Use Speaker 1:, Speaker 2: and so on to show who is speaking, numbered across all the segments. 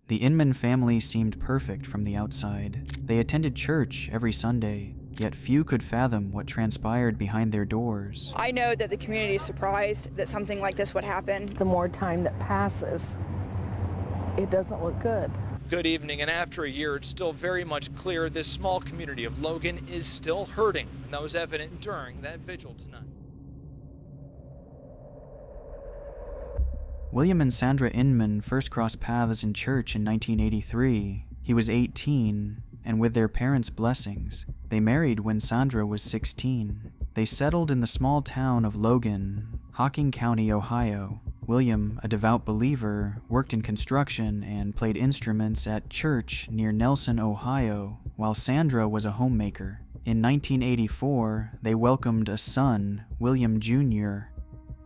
Speaker 1: The Inman family seemed perfect from the outside. They attended church every Sunday, yet few could fathom what transpired behind their doors.
Speaker 2: I know that the community is surprised that something like this would happen.
Speaker 3: The more time that passes, it doesn't look good.
Speaker 4: Good evening, and after a year, it's still very much clear this small community of Logan is still hurting, and that was evident during that vigil tonight.
Speaker 1: William and Sandra Inman first crossed paths in church in 1983. He was 18, and with their parents' blessings, they married when Sandra was 16. They settled in the small town of Logan, Hocking County, Ohio. William, a devout believer, worked in construction and played instruments at church near Nelson, Ohio, while Sandra was a homemaker. In 1984, they welcomed a son, William Jr.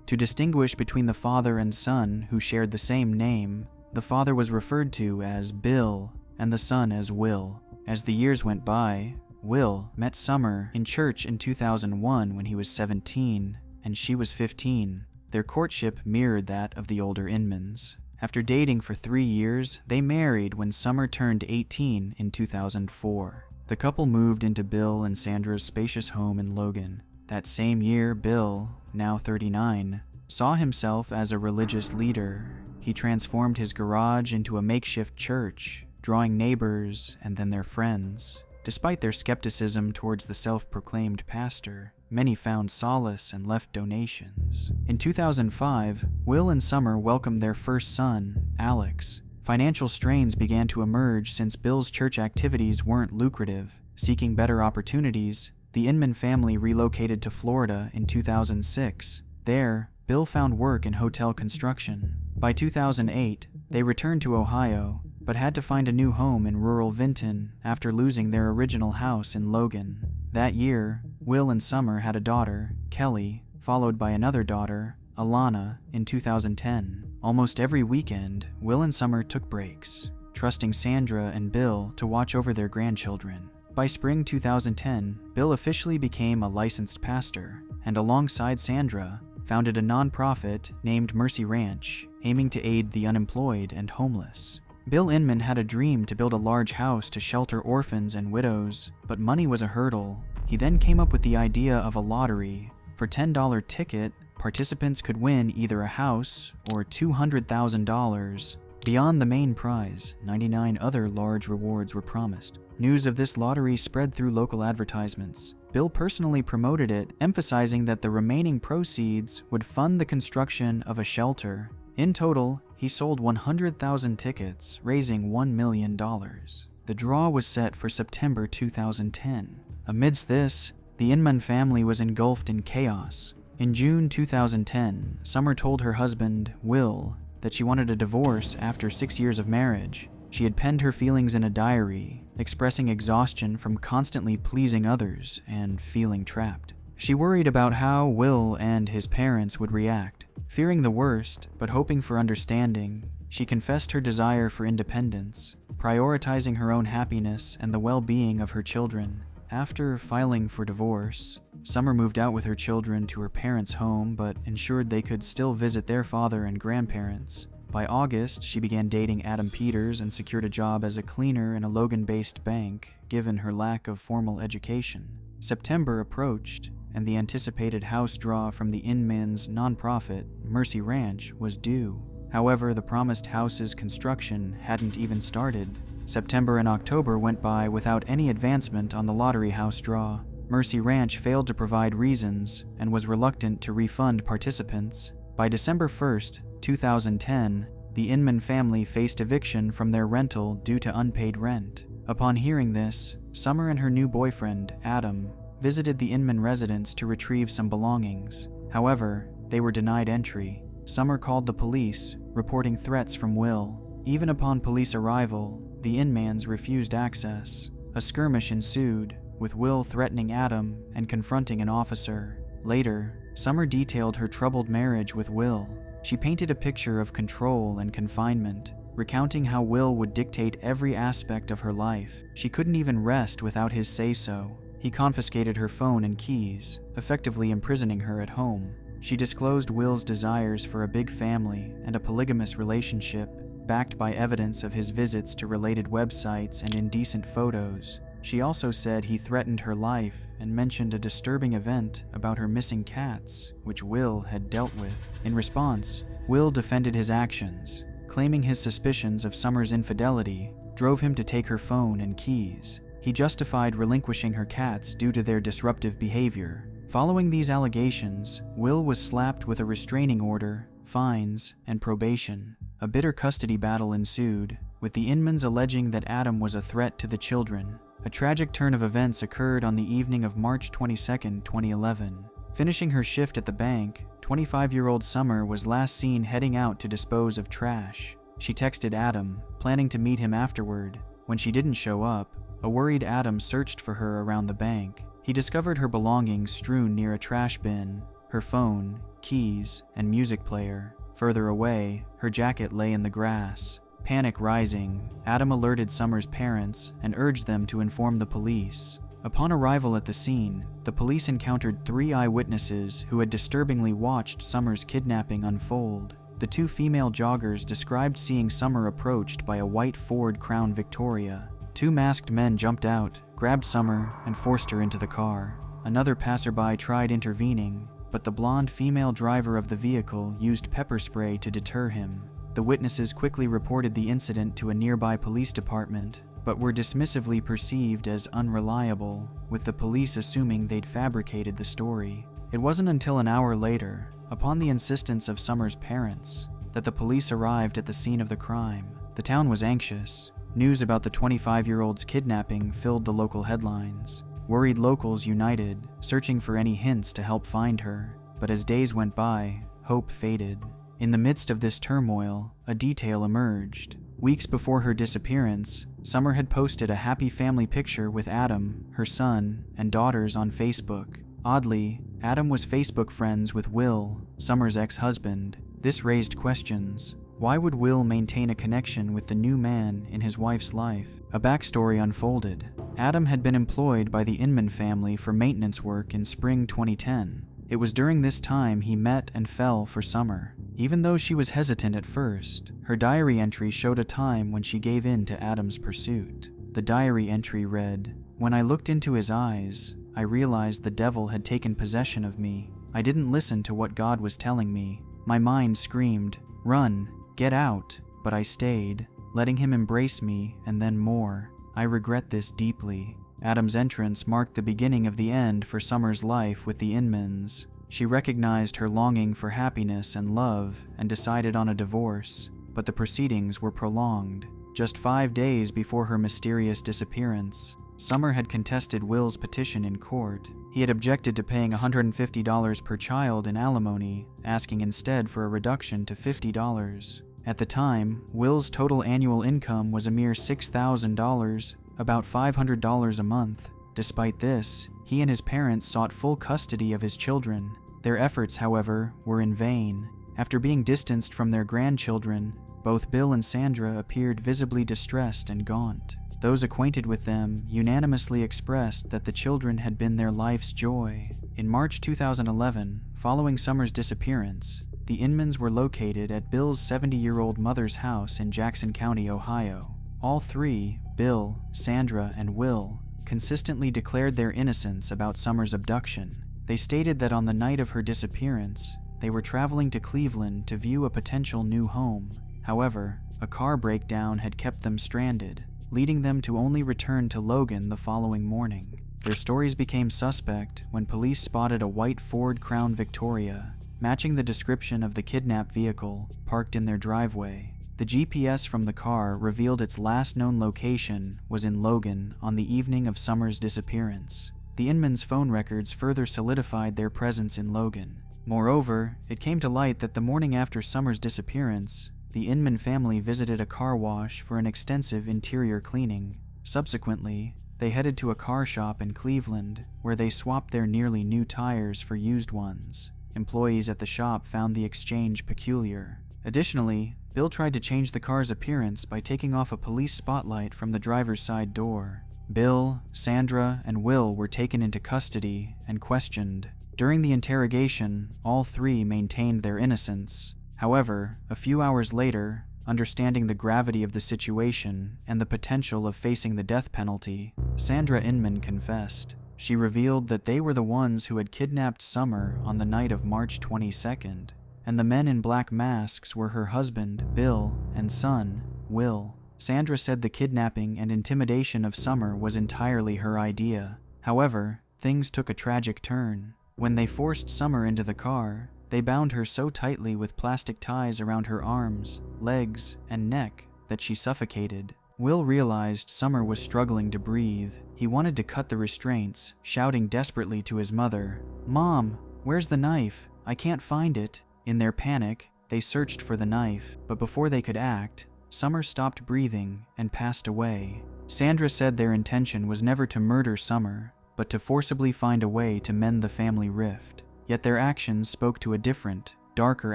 Speaker 1: To distinguish between the father and son who shared the same name, the father was referred to as Bill and the son as Will. As the years went by, Will met Summer in church in 2001 when he was 17 and she was 15. Their courtship mirrored that of the older Inmans. After dating for 3 years, they married when Summer turned 18 in 2004. The couple moved into Bill and Sandra's spacious home in Logan. That same year, Bill, now 39, saw himself as a religious leader. He transformed his garage into a makeshift church, drawing neighbors and then their friends. Despite their skepticism towards the self-proclaimed pastor, many found solace and left donations. In 2005, Will and Summer welcomed their first son, Alex. Financial strains began to emerge since Bill's church activities weren't lucrative. Seeking better opportunities, the Inman family relocated to Florida in 2006. There, Bill found work in hotel construction. By 2008, they returned to Ohio, but had to find a new home in rural Vinton after losing their original house in Logan. That year, Will and Summer had a daughter, Kelly, followed by another daughter, Alana, in 2010. Almost every weekend, Will and Summer took breaks, trusting Sandra and Bill to watch over their grandchildren. By spring 2010, Bill officially became a licensed pastor, and alongside Sandra, founded a nonprofit named Mercy Ranch, aiming to aid the unemployed and homeless. Bill Inman had a dream to build a large house to shelter orphans and widows, but money was a hurdle. He then came up with the idea of a lottery. For a $10 ticket, participants could win either a house or $200,000. Beyond the main prize, 99 other large rewards were promised. News of this lottery spread through local advertisements. Bill personally promoted it, emphasizing that the remaining proceeds would fund the construction of a shelter. In total, he sold 100,000 tickets, raising $1 million. The draw was set for September 2010. Amidst this, the Inman family was engulfed in chaos. In June 2010, Summer told her husband, Will, that she wanted a divorce after 6 years of marriage. She had penned her feelings in a diary, expressing exhaustion from constantly pleasing others and feeling trapped. She worried about how Will and his parents would react. Fearing the worst, but hoping for understanding, she confessed her desire for independence, prioritizing her own happiness and the well-being of her children. After filing for divorce, Summer moved out with her children to her parents' home, but ensured they could still visit their father and grandparents. By August, she began dating Adam Peters and secured a job as a cleaner in a Logan-based bank, given her lack of formal education. September approached, and the anticipated house draw from the Inmans nonprofit, Mercy Ranch, was due. However, the promised house's construction hadn't even started. September and October went by without any advancement on the lottery house draw. Mercy Ranch failed to provide reasons and was reluctant to refund participants. By December 1st, 2010, the Inman family faced eviction from their rental due to unpaid rent. Upon hearing this, Summer and her new boyfriend, Adam, visited the Inman residence to retrieve some belongings. However, they were denied entry. Summer called the police, reporting threats from Will. Even upon police arrival, the Inmans refused access. A skirmish ensued, with Will threatening Adam and confronting an officer. Later, Summer detailed her troubled marriage with Will. She painted a picture of control and confinement, recounting how Will would dictate every aspect of her life. She couldn't even rest without his say-so. He confiscated her phone and keys, effectively imprisoning her at home. She disclosed Will's desires for a big family and a polygamous relationship. backed by evidence of his visits to related websites and indecent photos. She also said he threatened her life and mentioned a disturbing event about her missing cats, which Will had dealt with. In response, Will defended his actions, claiming his suspicions of Summer's infidelity drove him to take her phone and keys. He justified relinquishing her cats due to their disruptive behavior. Following these allegations, Will was slapped with a restraining order, fines, and probation. A bitter custody battle ensued, with the Inmans alleging that Adam was a threat to the children. A tragic turn of events occurred on the evening of March 22, 2011. Finishing her shift at the bank, 25-year-old Summer was last seen heading out to dispose of trash. She texted Adam, planning to meet him afterward. When she didn't show up, a worried Adam searched for her around the bank. He discovered her belongings strewn near a trash bin, her phone, keys, and music player. Further away, her jacket lay in the grass. Panic rising, Adam alerted Summer's parents and urged them to inform the police. Upon arrival at the scene, the police encountered 3 eyewitnesses who had disturbingly watched Summer's kidnapping unfold. The 2 female joggers described seeing Summer approached by a white Ford Crown Victoria. 2 masked men jumped out, grabbed Summer, and forced her into the car. Another passerby tried intervening, but the blonde female driver of the vehicle used pepper spray to deter him. The witnesses quickly reported the incident to a nearby police department, but were dismissively perceived as unreliable, with the police assuming they'd fabricated the story. It wasn't until an hour later, upon the insistence of Summer's parents, that the police arrived at the scene of the crime. The town was anxious. News about the 25-year-old's kidnapping filled the local headlines. Worried locals united, searching for any hints to help find her. But as days went by, hope faded. In the midst of this turmoil, a detail emerged. Weeks before her disappearance, Summer had posted a happy family picture with Adam, her son, and daughters on Facebook. Oddly, Adam was Facebook friends with Will, Summer's ex-husband. This raised questions. Why would Will maintain a connection with the new man in his wife's life? A backstory unfolded. Adam had been employed by the Inman family for maintenance work in spring 2010. It was during this time he met and fell for Summer. Even though she was hesitant at first, her diary entry showed a time when she gave in to Adam's pursuit. The diary entry read, "When I looked into his eyes, I realized the devil had taken possession of me. I didn't listen to what God was telling me. My mind screamed, 'Run, get out,' but I stayed, letting him embrace me and then more. I regret this deeply." Adam's entrance marked the beginning of the end for Summer's life with the Inmans. She recognized her longing for happiness and love and decided on a divorce, but the proceedings were prolonged. Just 5 days before her mysterious disappearance, Summer had contested Will's petition in court. He had objected to paying $150 per child in alimony, asking instead for a reduction to $50. At the time, Will's total annual income was a mere $6,000, about $500 a month. Despite this, he and his parents sought full custody of his children. Their efforts, however, were in vain. After being distanced from their grandchildren, both Bill and Sandra appeared visibly distressed and gaunt. Those acquainted with them unanimously expressed that the children had been their life's joy. In March 2011, following Summer's disappearance, the Inmans were located at Bill's 70-year-old mother's house in Jackson County, Ohio. All 3, Bill, Sandra, and Will, consistently declared their innocence about Summer's abduction. They stated that on the night of her disappearance, they were traveling to Cleveland to view a potential new home. However, a car breakdown had kept them stranded, leading them to only return to Logan the following morning. Their stories became suspect when police spotted a white Ford Crown Victoria, matching the description of the kidnapped vehicle parked in their driveway. The GPS from the car revealed its last known location was in Logan on the evening of Summer's disappearance. The Inman's phone records further solidified their presence in Logan. Moreover, it came to light that the morning after Summer's disappearance, the Inman family visited a car wash for an extensive interior cleaning. Subsequently, they headed to a car shop in Cleveland, where they swapped their nearly new tires for used ones. Employees at the shop found the exchange peculiar. Additionally, Bill tried to change the car's appearance by taking off a police spotlight from the driver's side door. Bill, Sandra, and Will were taken into custody and questioned. During the interrogation, all 3 maintained their innocence. However, a few hours later, understanding the gravity of the situation and the potential of facing the death penalty, Sandra Inman confessed. She revealed that they were the ones who had kidnapped Summer on the night of March 22nd, and the men in black masks were her husband, Bill, and son, Will. Sandra said the kidnapping and intimidation of Summer was entirely her idea. However, things took a tragic turn. When they forced Summer into the car, they bound her so tightly with plastic ties around her arms, legs, and neck that she suffocated. Will realized Summer was struggling to breathe. He wanted to cut the restraints, shouting desperately to his mother, "Mom, where's the knife? I can't find it." In their panic, they searched for the knife, but before they could act, Summer stopped breathing and passed away. Sandra said their intention was never to murder Summer, but to forcibly find a way to mend the family rift. Yet their actions spoke to a different, darker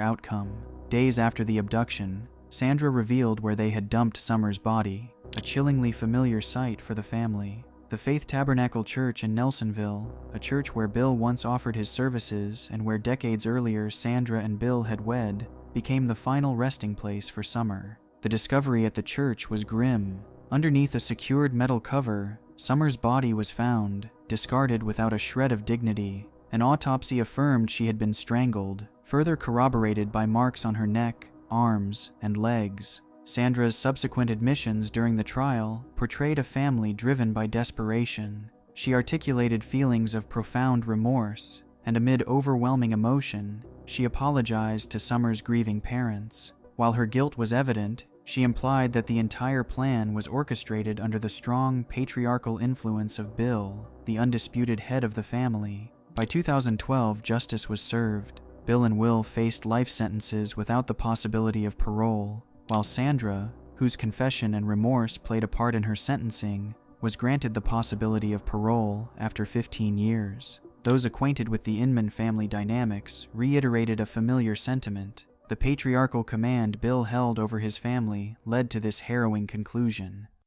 Speaker 1: outcome. Days after the abduction, Sandra revealed where they had dumped Summer's body, a chillingly familiar sight for the family. The Faith Tabernacle Church in Nelsonville, a church where Bill once offered his services and where decades earlier Sandra and Bill had wed, became the final resting place for Summer. The discovery at the church was grim. Underneath a secured metal cover, Summer's body was found, discarded without a shred of dignity. An autopsy affirmed she had been strangled, further corroborated by marks on her neck, arms, and legs. Sandra's subsequent admissions during the trial portrayed a family driven by desperation. She articulated feelings of profound remorse, and amid overwhelming emotion, she apologized to Summer's grieving parents. While her guilt was evident, she implied that the entire plan was orchestrated under the strong patriarchal influence of Bill, the undisputed head of the family. By 2012, justice was served. Bill and Will faced life sentences without the possibility of parole, while Sandra, whose confession and remorse played a part in her sentencing, was granted the possibility of parole after 15 years. Those acquainted with the Inman family dynamics reiterated a familiar sentiment. The patriarchal command Bill held over his family led to this harrowing conclusion.